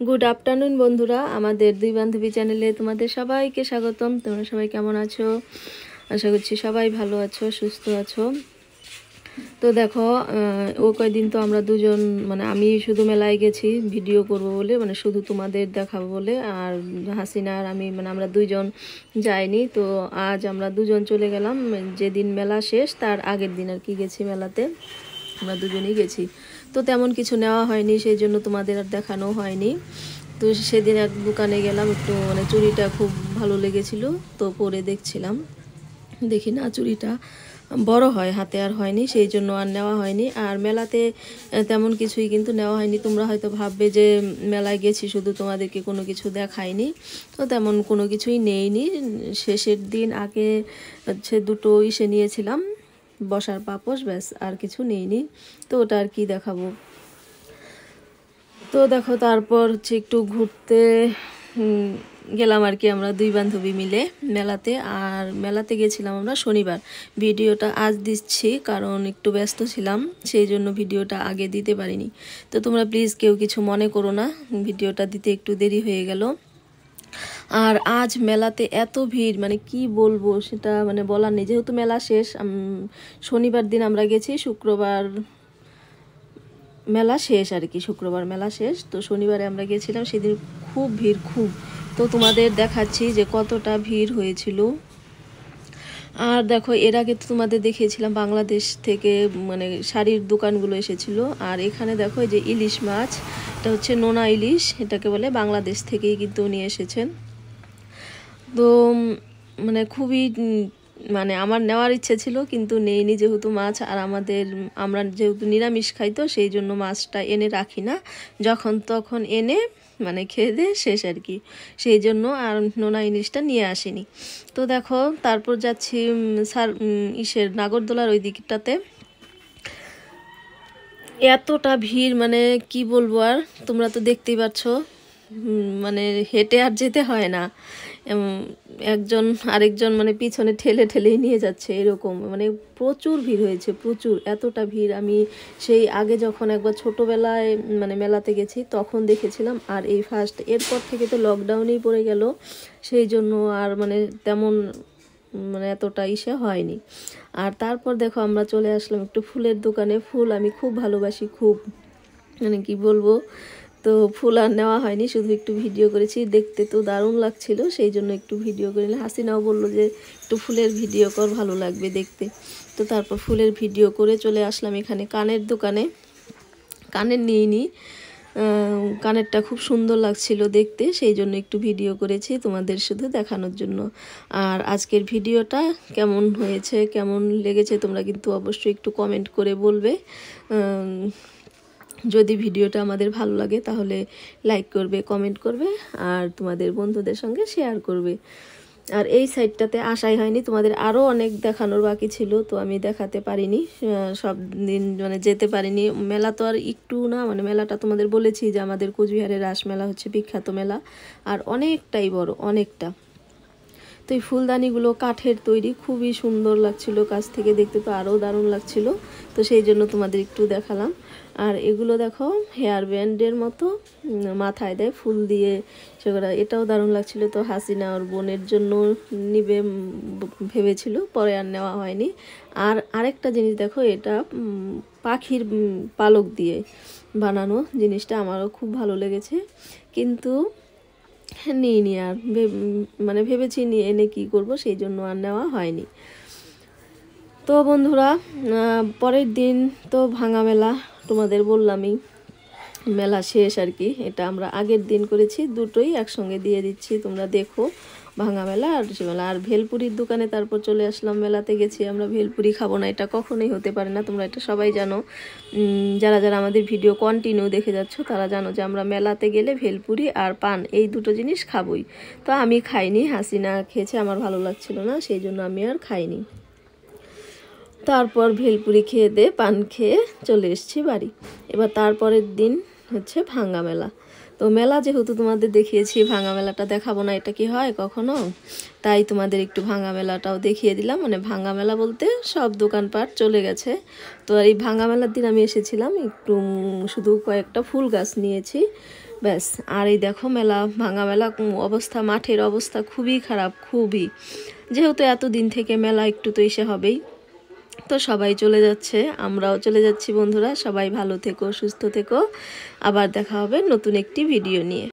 Good afternoon বন্ধুরা, আমাদের দুই বান্ধবী চ্যানেলে তোমাদের সবাইকে স্বাগতম। তোমরা সবাই কেমন আছো? আশা করছি সবাই ভালো আছো, সুস্থ আছো। তো দেখো, ও কয়দিন তো আমরা দুজন, মানে আমি শুধু মেলায় গেছি ভিডিও করব বলে, মানে শুধু তোমাদের দেখাবো বলে, আর হাসিনা আর আমি, মানে আমরা দুইজন যাইনি। তো আজ আমরা দুজন চলে গেলাম, যেদিন মেলা শেষ তার আগের দিন আর কি গেছি মেলাতে, আমরা দুজনেই গেছি। তো তেমন কিছু নেওয়া হয়নি, সেই জন্য তোমাদের আর দেখানো হয়নি। তো সেদিন এক দোকানে গেলাম, একটু মানে চুড়িটা খুব ভালো লেগেছিল, তো পরে দেখছিলাম, দেখি না চুড়িটা বড় হয়, হাতে আর হয়নি, সেই জন্য আর নেওয়া হয়নি। আর মেলাতে তেমন কিছুই কিন্তু নেওয়া হয়নি। তোমরা হয়তো ভাববে যে মেলায় গেছি শুধু তোমাদেরকে কোনো কিছু দেখাইনি, তো তেমন কোনো কিছুই নেইনি। শেষের দিন আগে হচ্ছে দুটো ইসে নিয়েছিলাম, বসার পাপোশ, ব্যাস, আর কিছু নেইনি। তো ওটা আর কি দেখাবো। তো দেখো, তারপর হচ্ছে একটু ঘুরতে গেলাম আর কি, আমরা দুই বান্ধবী মিলে মেলাতে। আর মেলাতে গেছিলাম আমরা শনিবার। ভিডিওটা আজ দিচ্ছি কারণ একটু ব্যস্ত ছিলাম, সেই জন্য ভিডিওটা আগে দিতে পারিনি। তো তোমরা প্লিজ কেউ কিছু মনে করো না, ভিডিওটা দিতে একটু দেরি হয়ে গেল। আর আজ মেলাতে এত ভিড়, মানে কি বলবো সেটা মানে বলার নেই। যেহেতু মেলা শেষ, শনিবার দিন আমরা গেছি, শুক্রবার মেলা শেষ আর কি, শুক্রবার মেলা শেষ। তো শনিবারে আমরা গেছিলাম, সেদিন খুব ভিড়, খুব। তো তোমাদের দেখাচ্ছি যে কতটা ভিড় হয়েছিল। আর দেখো, এর আগে তো তোমাদের দেখিয়েছিলাম বাংলাদেশ থেকে মানে শাড়ির দোকানগুলো এসেছিলো। আর এখানে দেখো এই যে ইলিশ মাছ, এটা হচ্ছে নোনা ইলিশ, এটাকে বলে, বাংলাদেশ থেকেই কিন্তু নিয়ে এসেছেন। তো মানে খুবই মানে আমার নেওয়ার ইচ্ছে ছিল কিন্তু নেইনি, যেহেতু মাছ, আর আমরা যেহেতু নিরামিষ খাই, তো সেই জন্য মাছটা এনে রাখি না, যখন তখন এনে মানে খেয়ে দিয়ে শেষ আর কি, সেই জন্য আর নোনা ইলিশটা নিয়ে আসিনি। তো দেখো, তারপর যাচ্ছি ইসের নাগরদোলার ওই দিকটাতে। এতটা ভিড়, মানে কি বলবো, আর তোমরা তো দেখতেই পাচ্ছ, মানে হেঁটে আর যেতে হয় না, একজন আরেকজন মানে পিছনে ঠেলে ঠেলেই নিয়ে যাচ্ছে, এরকম মানে প্রচুর ভিড় হয়েছে, প্রচুর। এতটা ভিড় আমি সেই আগে যখন একবার ছোটোবেলায় মানে মেলাতে গেছি তখন দেখেছিলাম, আর এই ফার্স্ট, এরপর থেকে তো লকডাউনেই পড়ে গেল, সেই জন্য আর মানে তেমন মানে এতটা ইসে হয়নি। আর তারপর দেখো, আমরা চলে আসলাম একটু ফুলের দোকানে। ফুল আমি খুব ভালোবাসি, খুব, মানে কি বলবো। তো ফুল আর নেওয়া হয়নি, শুধু একটু ভিডিও করেছি, দেখতে তো দারুণ লাগছিল, সেই জন্য একটু ভিডিও করে নিলাম। হাসিনাও বললো যে একটু ফুলের ভিডিও কর, ভালো লাগবে দেখতে। তো তারপর ফুলের ভিডিও করে চলে আসলাম এখানে কানের দোকানে। কানের নিইনি, কানেরটা খুব সুন্দর লাগছিল দেখতে, সেই জন্য একটু ভিডিও করেছি তোমাদের শুধু দেখানোর জন্য। আর আজকের ভিডিওটা কেমন হয়েছে, কেমন লেগেছে, তোমরা কিন্তু অবশ্যই একটু কমেন্ট করে বলবে। যদি ভিডিওটা আমাদের ভালো লাগে তাহলে লাইক করবে, কমেন্ট করবে, আর তোমাদের বন্ধুদের সঙ্গে শেয়ার করবে। আর এই সাইডটাতে আসাই হয়নি, তোমাদের আরও অনেক দেখানোর বাকি ছিল, তো আমি দেখাতে পারিনি, সব দিন মানে যেতে পারিনি। মেলা তো আর একটু না, মানে মেলাটা তোমাদের বলেছি যে আমাদের কোচবিহারের রাস মেলা হচ্ছে বিখ্যাত মেলা, আর অনেকটাই বড়, অনেকটা। তো এই ফুলদানিগুলো কাঠের তৈরি, খুবই সুন্দর লাগছিল, কাছ থেকে দেখতে তো আরও দারুণ লাগছিল, তো সেই জন্য তোমাদের একটু দেখালাম। আর এগুলো দেখো, হেয়ার ব্যান্ডের মতো মাথায় দেয় ফুল দিয়ে, সেগুলো এটাও দারুণ লাগছিল। তো হাসিনা ওর বোনের জন্য নিবে ভেবেছিল, পরে আর নেওয়া হয়নি। আর আরেকটা জিনিস দেখো, এটা পাখির পালক দিয়ে বানানো জিনিসটা আমারও খুব ভালো লেগেছে, কিন্তু নিইনি আর, মানে ভেবেছি নিয়ে এনে কী করব, সেই জন্য আর নেওয়া হয়নি। তো বন্ধুরা, পরের দিন তো ভাঙা মেলা, তোমাদের বললামই মেলা শেষ আর কি, এটা আমরা আগের দিন করেছি, দুটোই একসঙ্গে দিয়ে দিচ্ছি, তোমরা দেখো, ভাঙা মেলা আর সে মেলা। আর ভেলপুরির দোকানে তারপর চলে আসলাম, মেলাতে গেছি আমরা, ভেলপুরি খাবো না এটা কখনোই হতে পারে না, তোমরা এটা সবাই জানো, যারা যারা আমাদের ভিডিও কন্টিনিউ দেখে যাচ্ছ তারা জানো যে আমরা মেলাতে গেলে ভেলপুরি আর পান, এই দুটো জিনিস খাবোই। তো আমি খাইনি, হাসিনা খেয়েছে, আমার ভালো লাগছিল না, সেই জন্য আমি আর খাইনি। তারপর ভেলপুরি খেয়ে দিয়ে পান খেয়ে চলে এসেছি বাড়ি। এবার তারপরের দিন হচ্ছে ভাঙ্গা মেলা। তো মেলা যেহেতু তোমাদের দেখিয়েছি, ভাঙা মেলাটা দেখাবো না, এটা কি হয় কখনো, তাই তোমাদের একটু ভাঙা মেলাটাও দেখিয়ে দিলাম। মানে ভাঙা মেলা বলতে সব দোকানপাট চলে গেছে। তো আর এই ভাঙা মেলার দিন আমি এসেছিলাম, একটু শুধু কয়েকটা ফুল গাছ নিয়েছি, ব্যাস। আর এই দেখো মেলা, ভাঙা মেলা অবস্থা, মাঠের অবস্থা খুবই খারাপ, খুবই। যেহেতু এতদিন থেকে মেলা, একটু তো এসে হবেই। তো সবাই চলে যাচ্ছে, আমরাও চলে যাচ্ছি বন্ধুরা। সবাই ভালো থেকো, সুস্থ থেকো। আবার দেখা হবে নতুন একটি ভিডিও নিয়ে।